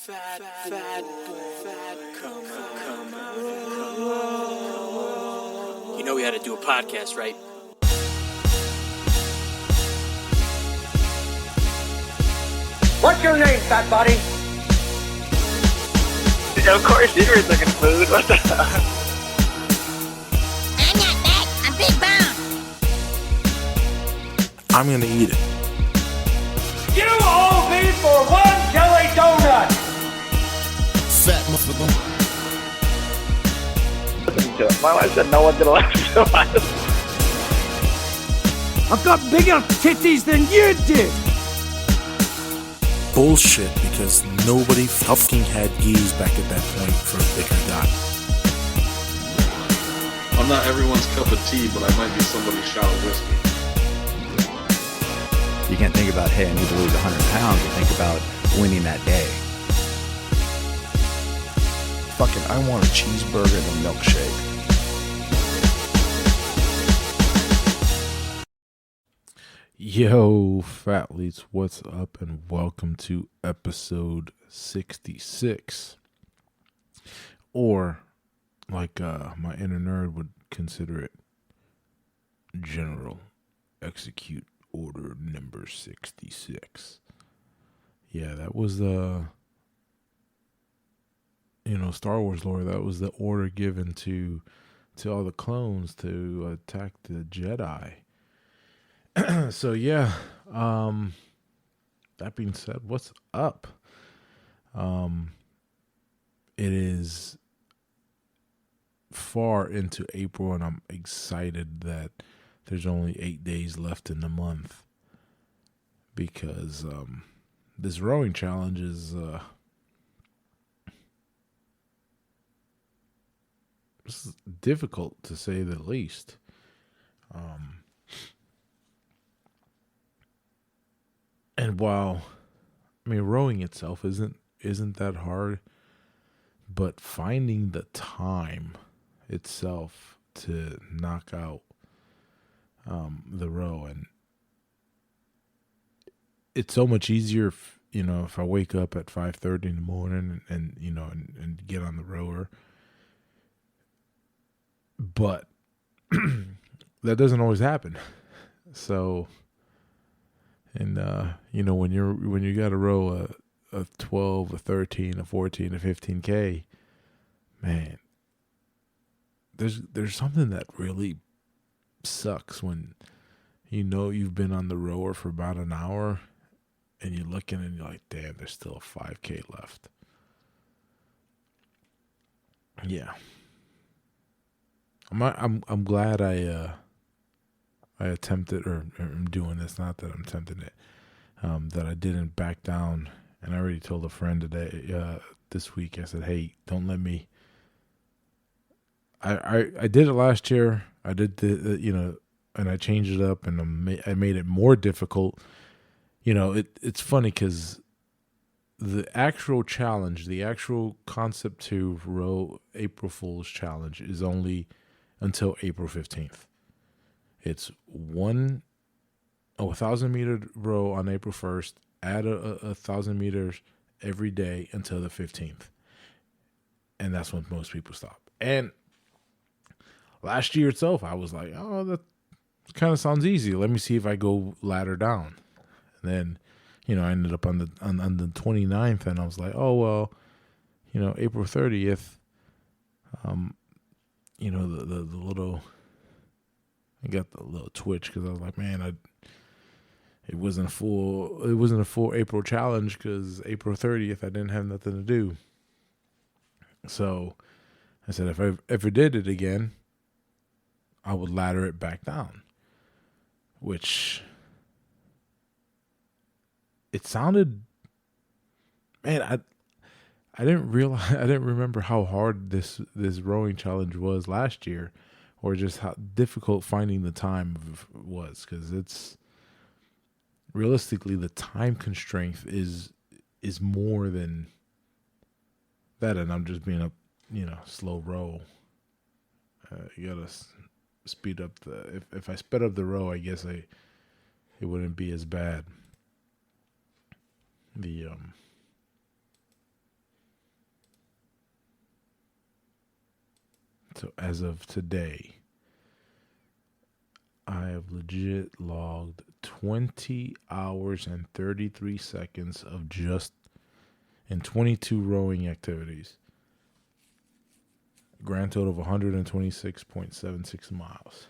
You know we had to do a podcast, right? What's your name, fat body? Of course, you were looking food. What the hell? I'm not fat. I'm big bone. I'm gonna eat it. You owe me for one jelly donut! Fat motherfucker. Listen to it. My wife said no one's gonna listen to us. I've got bigger titties than you did! Bullshit, because nobody fucking had geese back at that point for a bigger guy. I'm not everyone's cup of tea, but I might be somebody's shot of whiskey. You can't think about, hey, I need to lose 100 pounds, and think about winning that day. Fucking, I want a cheeseburger and a milkshake. Yo, Fatleets, what's up, and welcome to episode 66. Or, like my inner nerd would consider it, General Execute Order number 66. Yeah, that was the, Star Wars lore. That was the order given to all the clones to attack the Jedi. So yeah, that being said, what's up? It is far into April, and I'm excited that there's only 8 days left in the month, because this rowing challenge is this is difficult, to say the least. And while, rowing itself isn't that hard, but finding the time itself to knock out the row, and it's so much easier if I wake up at 5:30 in the morning and get on the rower, but that doesn't always happen. So, and when you got to row a 12, a 13, a 14, a 15K, man, there's something that really sucks when you've been on the rower for about an hour and you're looking and you're like, damn, there's still a 5K left. Yeah. I'm glad I attempted, or I'm doing this, not that I'm attempting it, that I didn't back down. And I already told a friend today, this week, I said, hey, don't let me. I did it last year. I did and I changed it up, and I made it more difficult. It's funny because the actual challenge, the actual concept to row April Fool's challenge is only until April 15th. It's 1,000 meter row on April 1st, add a 1,000 meters every day until the 15th. And that's when most people stop. And last year itself, I was like, oh, that kind of sounds easy. Let me see if I go ladder down. And then, I ended up on the 29th, and I was like, oh, well, April 30th, the little, I got the little twitch, because I was like, man, it wasn't a full April challenge, because April 30th I didn't have nothing to do. So I said, if I ever did it again, I would ladder it back down, which it sounded, man, I didn't remember how hard this rowing challenge was last year, or just how difficult finding the time was, because it's realistically the time constraint is more than that, and I'm just being a slow row. You gotta speed up if I sped up the row, I guess it wouldn't be as bad. So as of today, I have legit logged 20 hours and 33 seconds of just in 22 rowing activities. Grand total of 126.76 miles.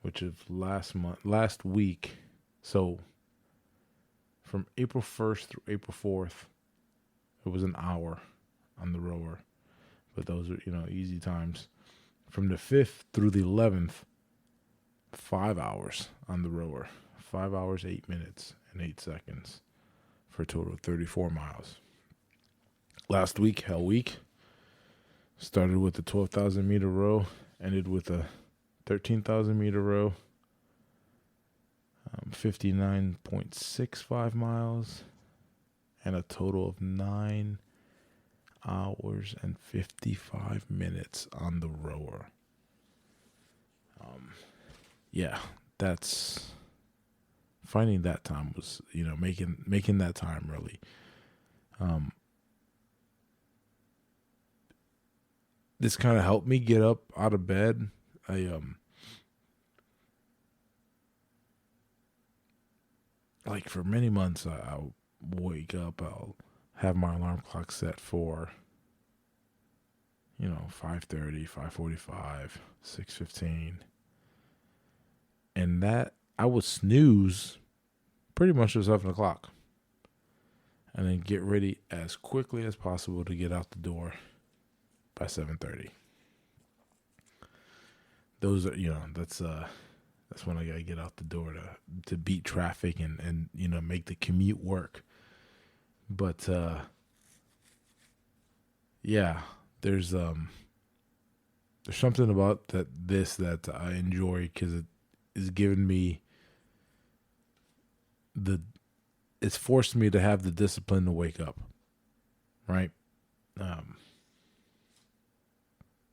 Which is last week. So from April 1st through April 4th, it was an hour on the rower. But those are, easy times. From the 5th through the 11th, 5 hours on the rower. 5 hours, 8 minutes, and 8 seconds for a total of 34 miles. Last week, Hell Week, started with the 12,000 meter row, ended with a 13,000 meter row, 59.65 miles, and a total of 9 hours and 55 minutes on the rower. That's finding that time was, making that time really. This kind of helped me get up out of bed. Like for many months, I'll wake up, I'll have my alarm clock set for, 5:30, 5:45, 6:15. And that I would snooze pretty much at 7 o'clock. And then get ready as quickly as possible to get out the door by 7:30. Those are, that's when I gotta get out the door to beat traffic and make the commute work. But there's something about that I enjoy because it is giving me it's forced me to have the discipline to wake up, right?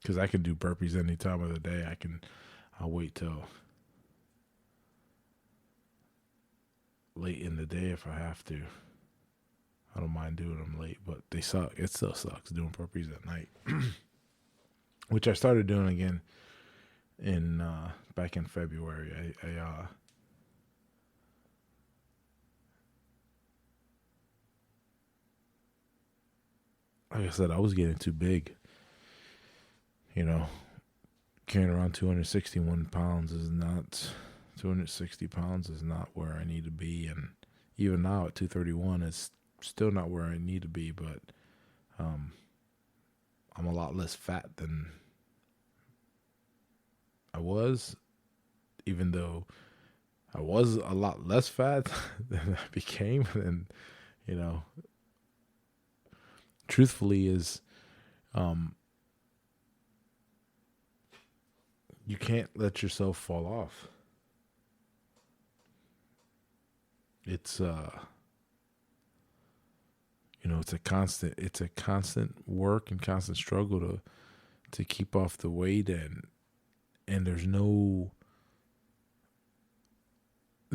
Because I can do burpees any time of the day. I'll wait till late in the day if I have to. I don't mind doing them late, but they suck. It still sucks doing burpees at night, which I started doing again back in February. Like I said, I was getting too big. Carrying around 260 pounds is not where I need to be. And even now at 231, it's still not where I need to be, but I'm a lot less fat than I was, even though I was a lot less fat than I became. And, truthfully is, you can't let yourself fall off. It's it's a constant work and constant struggle to keep off the weight, and there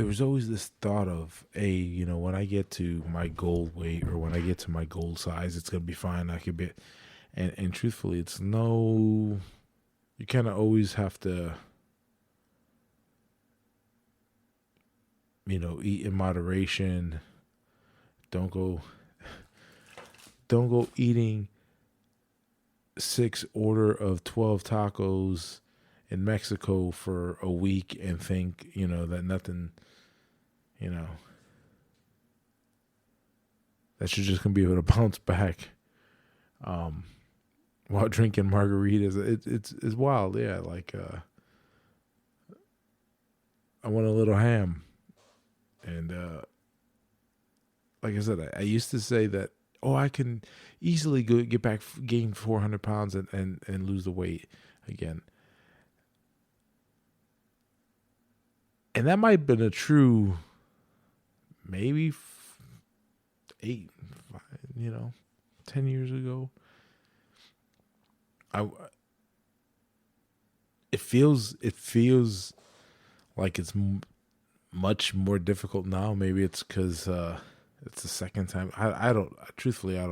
was always this thought of, hey, when I get to my goal weight or when I get to my goal size, it's gonna be fine. I could be, and truthfully, it's no. You kind of always have to, eat in moderation. Don't go eating 6 order of 12 tacos in Mexico for a week and think, that nothing, that you're just going to be able to bounce back. While drinking margaritas, it's wild, yeah. Like I want a little ham, and like I said, I used to say that, I can easily get back, gain 400 pounds and lose the weight again, and that might have been a true, maybe 10 years ago. It feels like it's much more difficult now. Maybe it's because it's the second time. I don't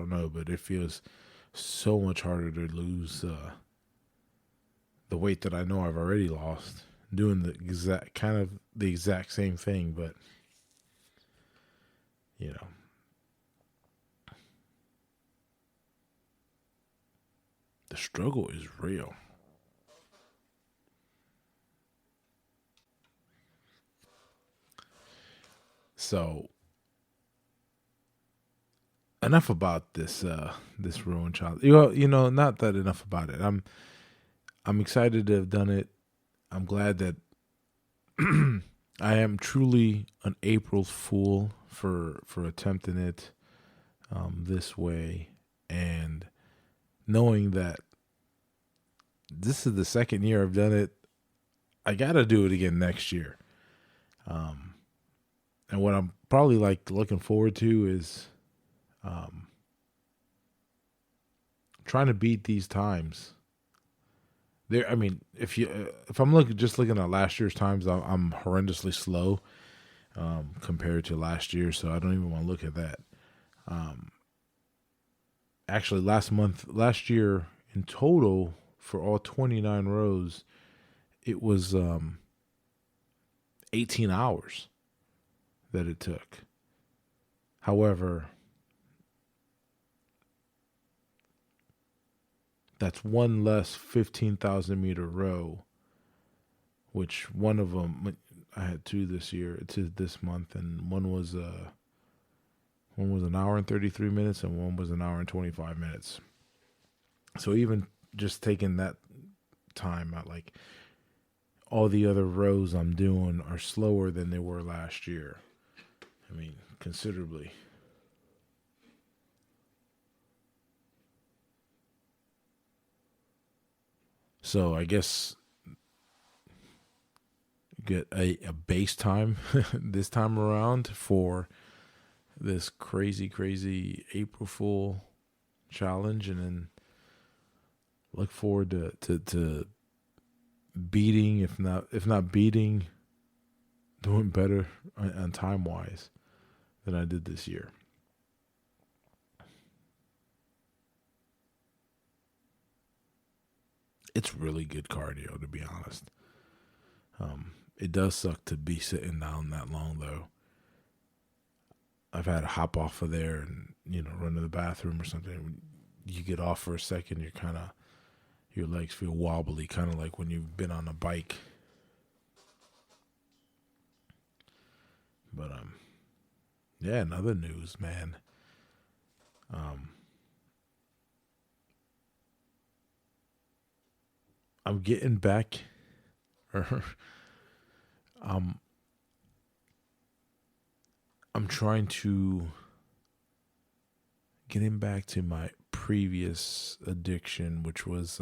know, but it feels so much harder to lose the weight that I know I've already lost, doing the exact same thing, but you know, the struggle is real. So enough about this rowing challenge. Not that enough about it. I'm excited to have done it. I'm glad that I am truly an April fool for attempting it this way, and knowing that this is the second year I've done it. I gotta do it again next year. And what I'm probably looking forward to is trying to beat these times. There, I mean, if I'm looking at last year's times, I'm horrendously slow compared to last year, so I don't even want to look at that. Actually, last year in total for all 29 rows, it was 18 hours that it took. However, that's one less 15,000 meter row, which one of them, I had two this month, and one was an hour and 33 minutes and one was an hour and 25 minutes. So even just taking that time out, all the other rows I'm doing are slower than they were last year. I mean, considerably. So I guess get a base time this time around for this crazy April Fool challenge, and then look forward to beating, if not beating, doing better on time wise than I did this year. It's really good cardio, to be honest. It does suck to be sitting down that long, though. I've had to hop off of there and, run to the bathroom or something. When you get off for a second, your legs feel wobbly, kind of like when you've been on a bike. But, yeah, in other news, man. I'm getting back, I'm trying to getting back to my previous addiction, which was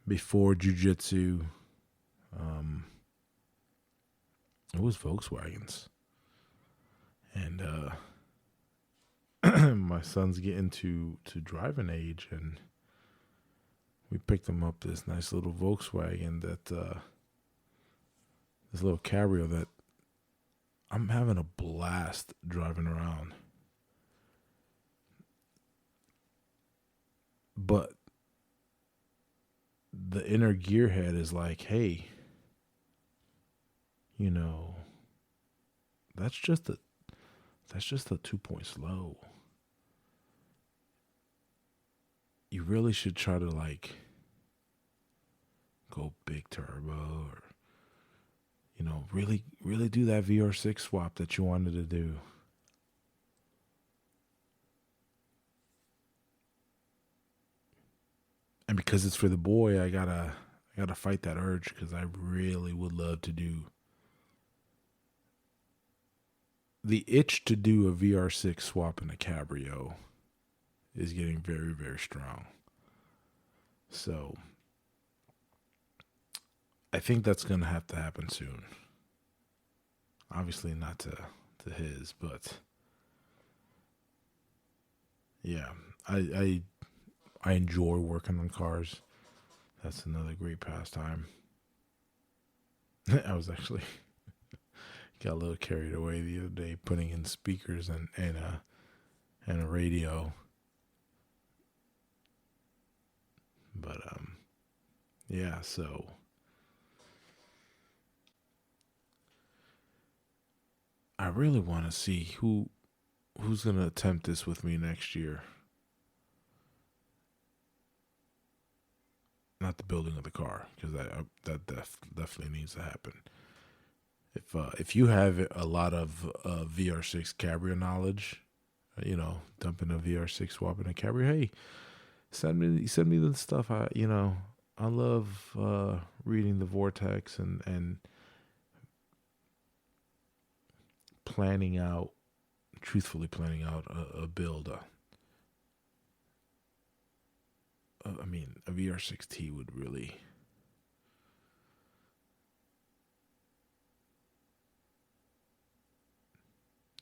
before jiu-jitsu. It was Volkswagens. And my son's getting to driving age, and we picked him up this nice little Volkswagen that this little Cabrio that I'm having a blast driving around. But the inner gearhead is like, hey, that's just a 2-point slow. You really should try to go big turbo, or really do that VR6 swap that you wanted to do. And because it's for the boy, I gotta fight that urge, because I really would love to do the itch to do a VR6 swap in a Cabrio is getting very, very strong. So I think that's going to have to happen soon. Obviously not to his, but yeah, I enjoy working on cars. That's another great pastime. I was actually got a little carried away the other day putting in speakers and a radio. But yeah, so I really want to see who's going to attempt this with me next year. Not the building of the car, because that definitely needs to happen. If you have a lot of VR6 Cabrio knowledge, dumping a VR6, swapping a Cabrio, hey, send me the stuff. I love reading the Vortex and truthfully planning out a build. A VR6T would really.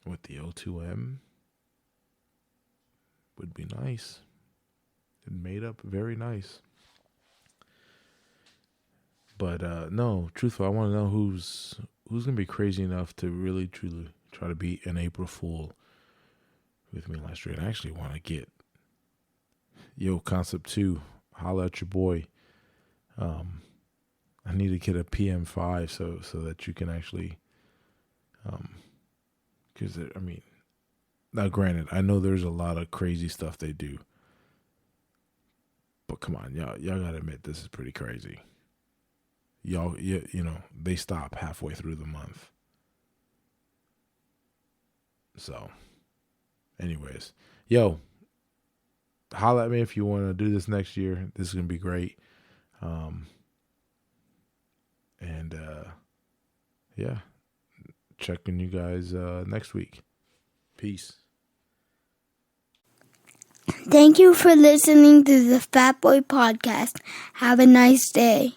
With the O2M would be nice. It made up very nice. But no, truthfully, I want to know who's gonna be crazy enough to really truly try to beat an April Fool with me last year. And I actually want to get Concept 2, holla at your boy. I need to get a PM5 so that you can actually because now granted, I know there's a lot of crazy stuff they do, but come on, y'all gotta admit this is pretty crazy. Y'all, they stop halfway through the month. So, anyways, holla at me if you want to do this next year. This is gonna be great. Checking you guys next week. Peace. Thank you for listening to the Fat Boy Podcast. Have a nice day.